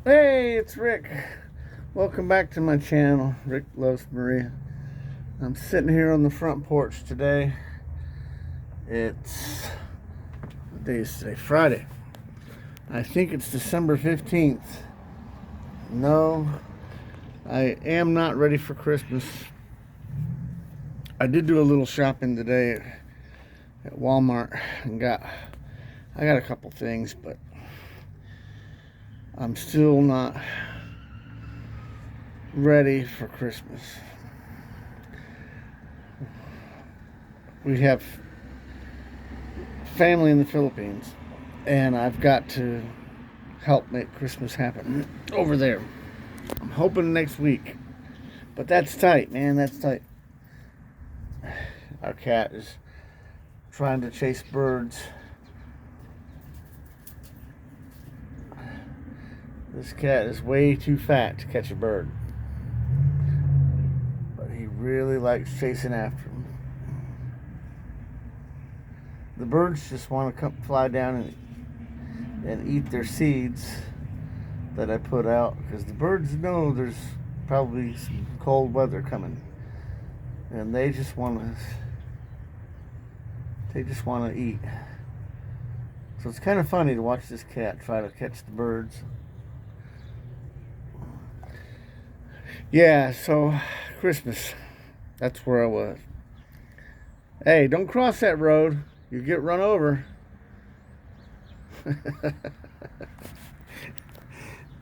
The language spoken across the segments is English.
Hey, it's Rick. Welcome back to my channel, Rick Loves Maria. I'm sitting here on the front porch today. What day is today? Friday. I think it's December 15th. No, I am not ready for Christmas. I did do a little shopping today at Walmart and I got a couple things, but I'm still not ready for Christmas. We have family in the Philippines, and I've got to help make Christmas happen over there. I'm hoping next week, but that's tight, man. That's tight. Our cat is trying to chase birds. This cat is way too fat to catch a bird, but he really likes chasing after them. The birds just want to come fly down and eat their seeds that I put out, because the birds know there's probably some cold weather coming, and they just want to eat. So it's kind of funny to watch this cat try to catch the birds. Yeah, so Christmas, that's where I was. Hey, don't cross that road. You get run over.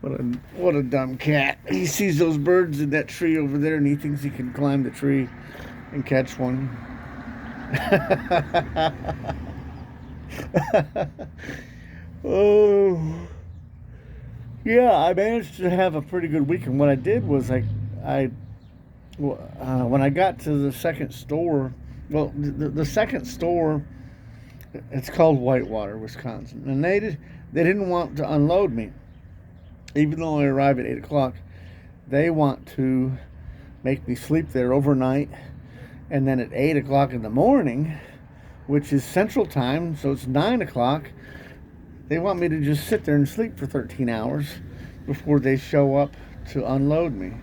What a dumb cat. He sees those birds in that tree over there, and he thinks he can climb the tree and catch one. Oh, yeah, I managed to have a pretty good weekend. What I did was when I got to the second store, well, the second store, it's called Whitewater, Wisconsin, and they didn't want to unload me, even though I arrived at 8 o'clock. They want to make me sleep there overnight, and then at 8 o'clock in the morning, which is Central Time, so it's 9 o'clock, they want me to just sit there and sleep for 13 hours before they show up to unload me.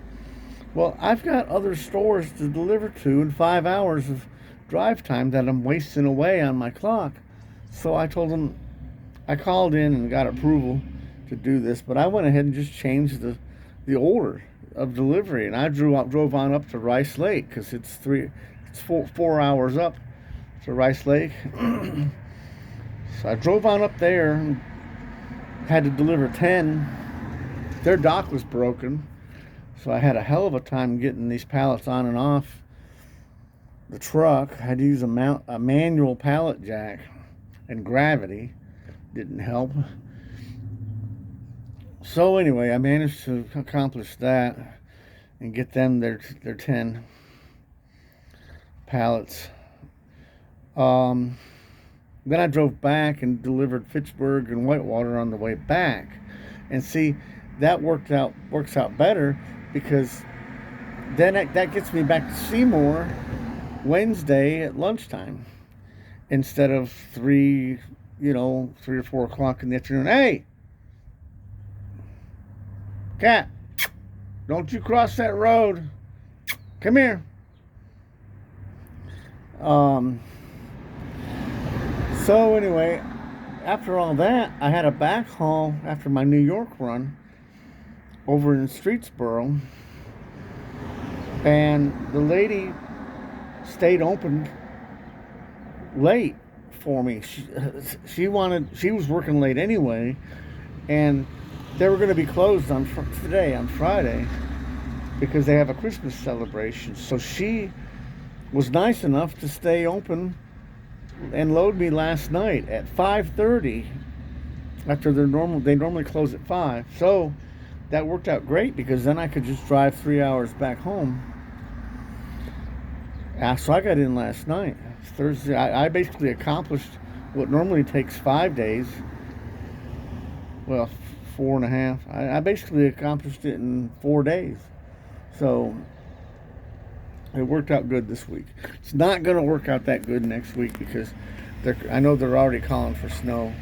Well, I've got other stores to deliver to in 5 hours of drive time that I'm wasting away on my clock. So I told them, I called in and got approval to do this, but I went ahead and just changed the order of delivery, and I drove on up to Rice Lake, because it's 4 hours up to Rice Lake. So I drove on up there and had to deliver 10. Their dock was broken, so I had a hell of a time getting these pallets on and off the truck. I had to use a manual pallet jack, and gravity didn't help. So anyway, I managed to accomplish that and get them their 10 pallets. Then I drove back and delivered Fitchburg and Whitewater on the way back. And see, that works out better, because then that gets me back to Seymour Wednesday at lunchtime, instead of 3 or 4 o'clock in the afternoon. Hey, cat, don't you cross that road. Come here. So anyway, after all that, I had a back haul after my New York run over in Streetsboro, and the lady stayed open late for me. She was working late anyway, and they were going to be closed today on Friday, because they have a Christmas celebration. So she was nice enough to stay open and load me last night at 5:30 after they normally close at 5. So that worked out great, because then I could just drive 3 hours back home. So I got in last night, Thursday. I basically accomplished what normally takes 5 days. Well, 4.5. I basically accomplished it in 4 days. So it worked out good this week. It's not going to work out that good next week, because I know they're already calling for snow.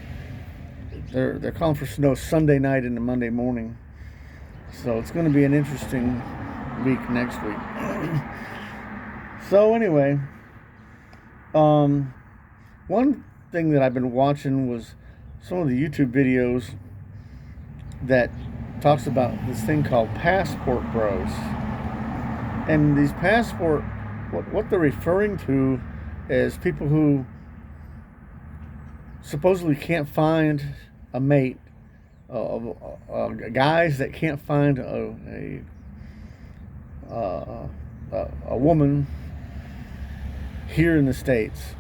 They're calling for snow Sunday night into Monday morning. So it's going to be an interesting week next week. So anyway, one thing that I've been watching was some of the YouTube videos that talks about this thing called passport bros. And these what they're referring to is people who supposedly can't find a mate, guys that can't find a woman here in the States.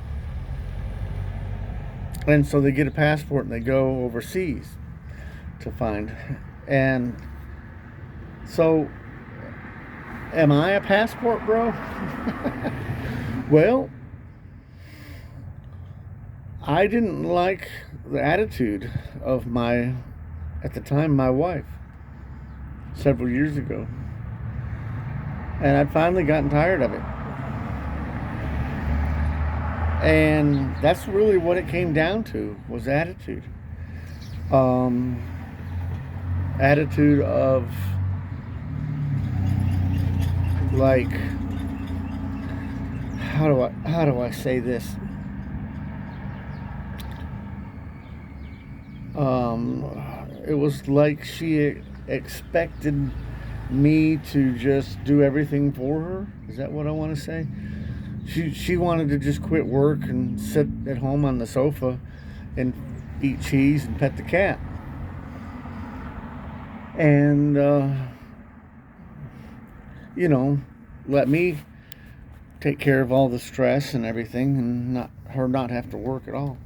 And so they get a passport and they go overseas to find. And so, am I a passport bro? Well, I didn't like the attitude of at the time, my wife, several years ago. And I'd finally gotten tired of it. And that's really what it came down to, was attitude. Attitude of, like, how do I say this? It was like she expected me to just do everything for her. Is that what I want to say? She wanted to just quit work and sit at home on the sofa and eat cheese and pet the cat. And, let me take care of all the stress and everything and not have to work at all.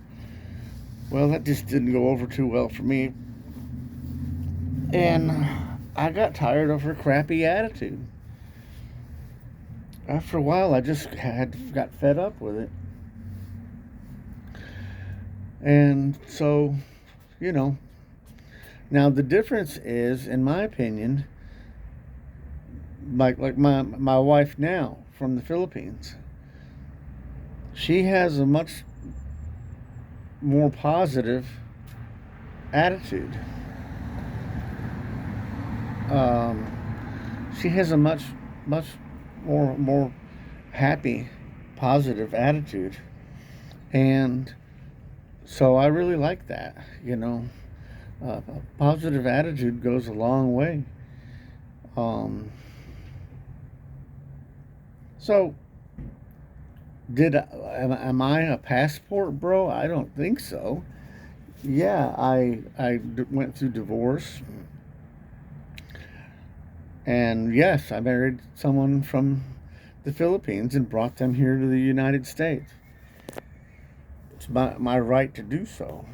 Well, that just didn't go over too well for me. And I got tired of her crappy attitude. After a while, I just got fed up with it. And so, now the difference is, in my opinion, like my wife now from the Philippines, she has a much more positive attitude. She has a much more happy, positive attitude, and so I really like that. A positive attitude goes a long way. So, am I a passport bro? I don't think so. Yeah, I went through divorce, and yes, I married someone from the Philippines and brought them here to the United States. It's my right to do so.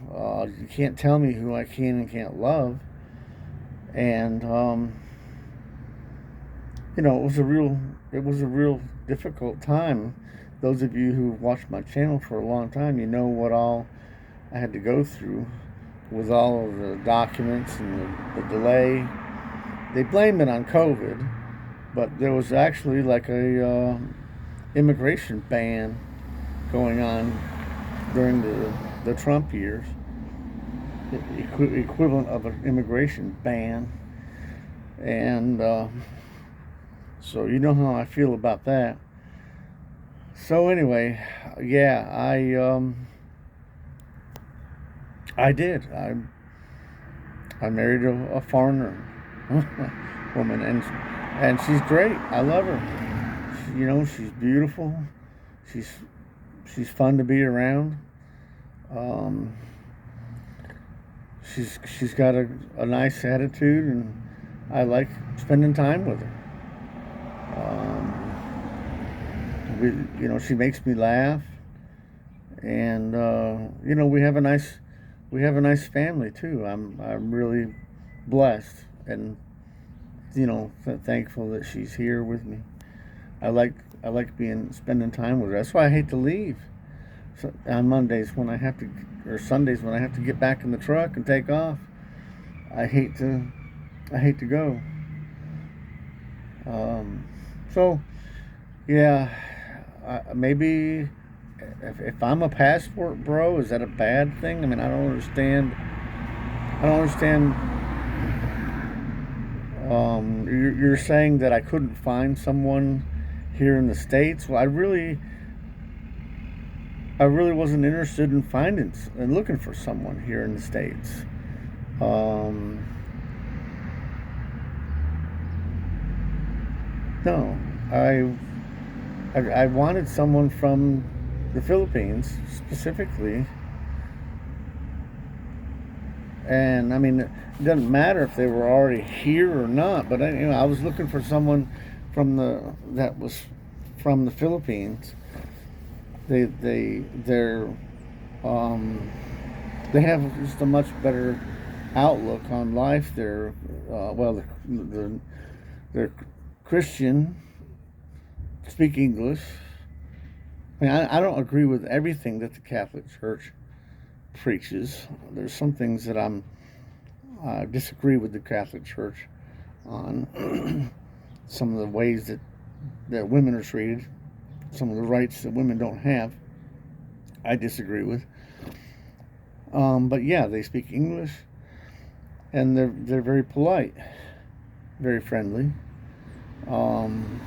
You can't tell me who I can and can't love. And it was a real difficult time. Those of you who've watched my channel for a long time, you know what all I had to go through with all of the documents and the delay. They blame it on COVID, but there was actually like a immigration ban going on during the Trump years, the equivalent of an immigration ban. And so you know how I feel about that. So anyway, yeah, I did. I married a foreigner woman, and she's great. I love her. She's beautiful. She's fun to be around. She's got a nice attitude, and I like spending time with her. She makes me laugh, and we have a nice family too. I'm really blessed, and thankful that she's here with me. I like spending time with her. That's why I hate to leave on Mondays when I have to, or Sundays when I have to get back in the truck and take off. I hate to go. So yeah, maybe if I'm a passport bro, is that a bad thing? I mean, I don't understand You're saying that I couldn't find someone here in the States. Well, I really wasn't interested in finding and looking for someone here in the States. Um, no, I wanted someone from the Philippines specifically, and I mean it doesn't matter if they were already here or not. But I was looking for someone that was from the Philippines. They're um, they have just a much better outlook on life. They're Christian, speak English. I mean, I don't agree with everything that the Catholic Church preaches. There's some things that I disagree with the Catholic Church on. Some of the ways that women are treated, some of the rights that women don't have, I disagree with. But yeah, they speak English, and they're very polite, very friendly. Um,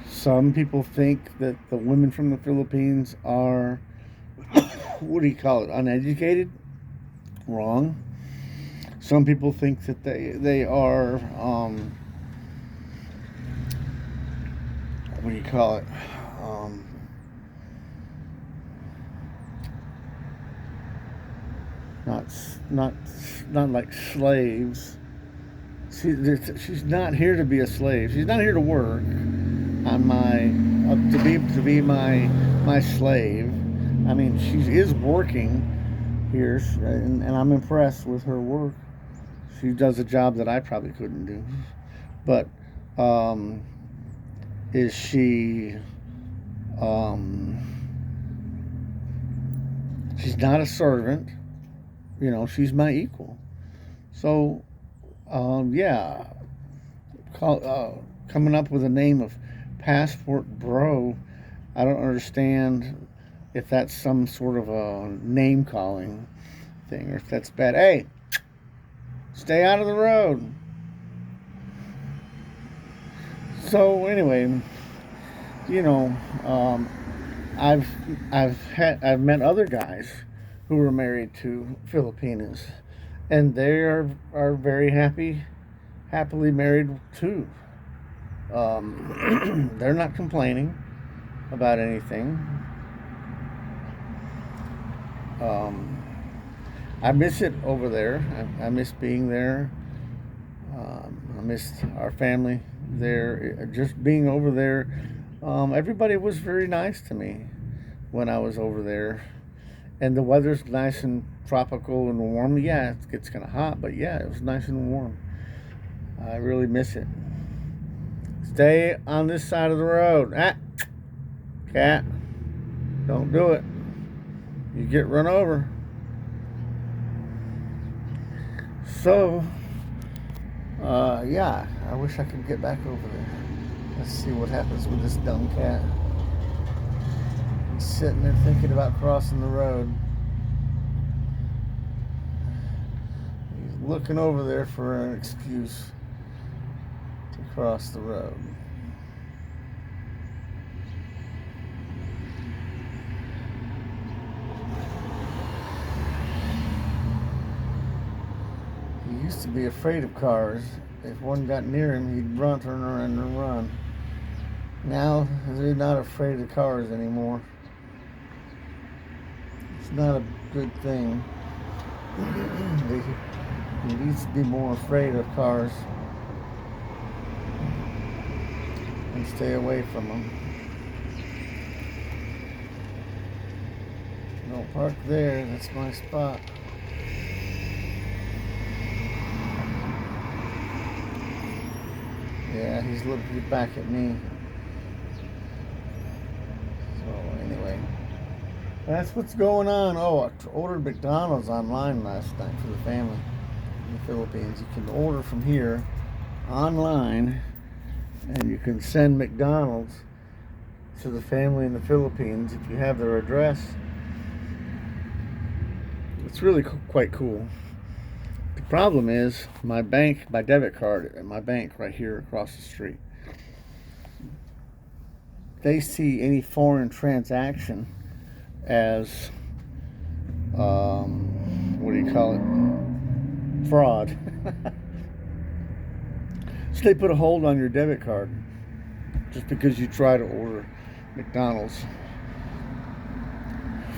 some people think that the women from the Philippines are, what do you call it, uneducated? Wrong. Some people think that they are, what do you call it? Um, not not not like slaves. She's not here to be a slave. She's not here to work on to be my slave. I mean, she is working here, and I'm impressed with her work. She does a job that I probably couldn't do. But um, is she? Um, she's not a servant. She's my equal. So, yeah, coming up with a name of Passport Bro, I don't understand if that's some sort of a name calling thing or if that's bad. Hey, stay out of the road. So anyway, you know, um, I've met other guys who were married to Filipinas, and they are very happily married too. They're not complaining about anything. Um, I miss it over there. I miss being there. I missed our family there. Just being over there. Everybody was very nice to me when I was over there. And the weather's nice and tropical and warm. Yeah, it gets kind of hot, but yeah, it was nice and warm. I really miss it. Stay on this side of the road. Cat, don't do it. You get run over. So, yeah, I wish I could get back over there. Let's see what happens with this dumb cat. He's sitting there thinking about crossing the road. He's looking over there for an excuse to cross the road. He used to be afraid of cars. If one got near him, he'd turn around and run. Now, he's not afraid of cars anymore. It's not a good thing. He needs to be more afraid of cars and stay away from them. Don't park there, that's my spot. Yeah, he's looking back at me. So anyway, that's what's going on. Oh, I ordered McDonald's online last night for the family in the Philippines. You can order from here online, and you can send McDonald's to the family in the Philippines if you have their address. It's really quite cool. Problem is, my debit card at my bank right here across the street, they see any foreign transaction as, what do you call it? Fraud. So they put a hold on your debit card just because you try to order McDonald's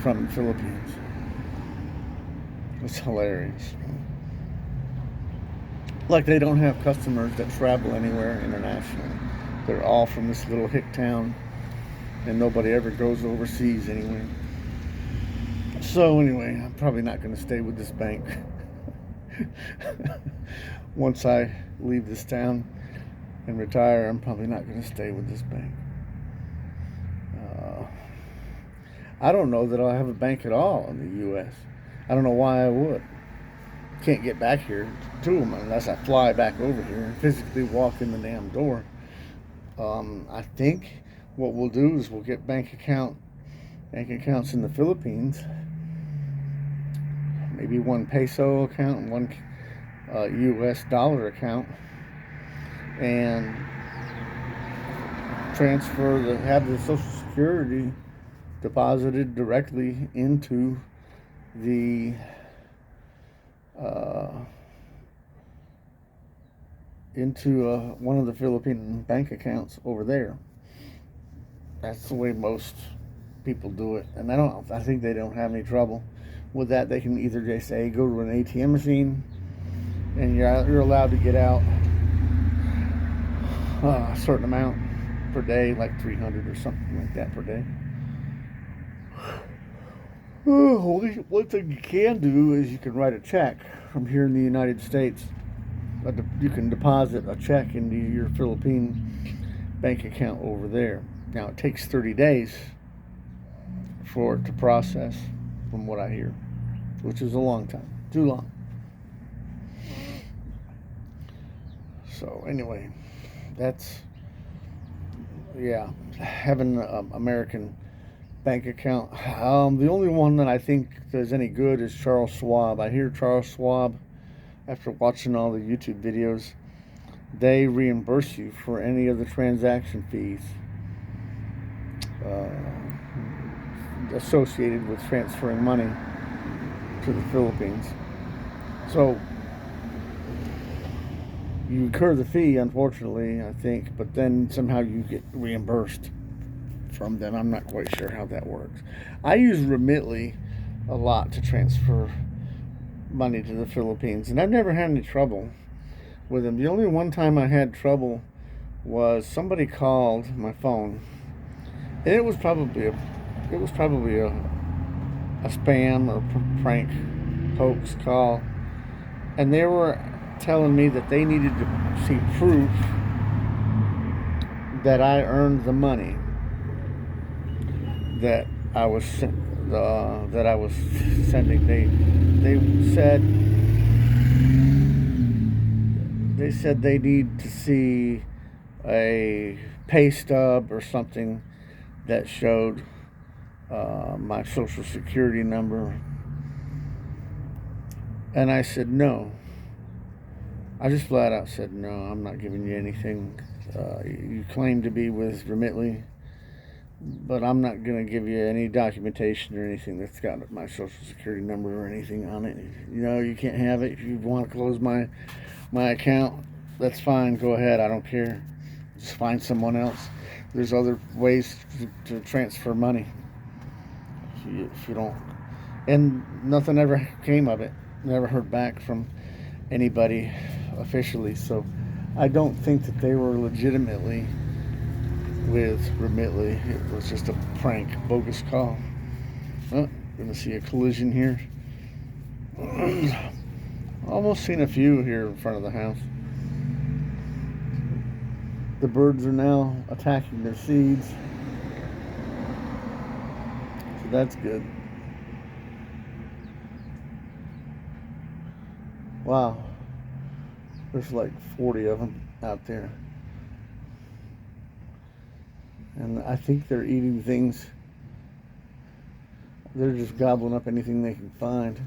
from the Philippines. It's hilarious. Like they don't have customers that travel anywhere internationally. They're all from this little hick town, and nobody ever goes overseas anywhere. So anyway, I'm probably not going to stay with this bank. Once I leave this town and retire, I'm probably not going to stay with this bank. I don't know that I'll have a bank at all in the U.S. I don't know why I would. Can't get back here to them unless I fly back over here and physically walk in the damn door. I think what we'll do is we'll get bank accounts in the Philippines. Maybe one peso account and one U.S. dollar account, and have the Social Security deposited directly into the one of the Philippine bank accounts over there. That's the way most people do it, and I think they don't have any trouble with that. They can either just say go to an ATM machine, and you're allowed to get out a certain amount per day, like 300 or something like that per day. One thing you can do is you can write a check from here in the United States. You can deposit a check into your Philippine bank account over there. Now it takes 30 days for it to process, from what I hear, which is a long time, too long. So anyway, that's, yeah, having an American bank account. The only one that I think is any good is Charles Schwab. I hear Charles Schwab, after watching all the YouTube videos, they reimburse you for any of the transaction fees associated with transferring money to the Philippines. So you incur the fee, unfortunately, I think, but then somehow you get reimbursed from them. I'm not quite sure how that works. I use Remitly a lot to transfer money to the Philippines, and I've never had any trouble with them. The only one time I had trouble was somebody called my phone, and it was probably a spam or prank hoax call, and they were telling me that they needed to see proof that I earned the money that I was sending. They said they need to see a pay stub or something that showed my Social Security number, and I said no. I just flat out said no. I'm not giving you anything. You claim to be with Remitly, but I'm not going to give you any documentation or anything that's got my Social Security number or anything on it. You can't have it. If you want to close my account, that's fine. Go ahead. I don't care. Just find someone else. There's other ways to transfer money. If you don't, and nothing ever came of it. Never heard back from anybody officially. So I don't think that they were legitimately with Remitly. It was just a prank, bogus call. Oh, gonna see a collision here. Almost seen a few here in front of the house. The birds are now attacking their seeds, so that's good. Wow, there's like 40 of them out there. And I think they're eating things. They're just gobbling up anything they can find.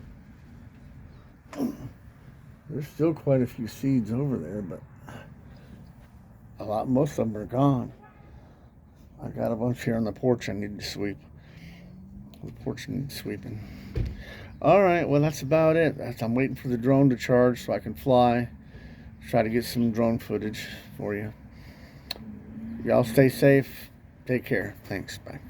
There's still quite a few seeds over there, but most of them are gone. I got a bunch here on the porch I need to sweep. The porch needs sweeping. All right, well, that's about it. I'm waiting for the drone to charge so I can fly. Try to get some drone footage for you. Y'all stay safe. Take care. Thanks. Bye.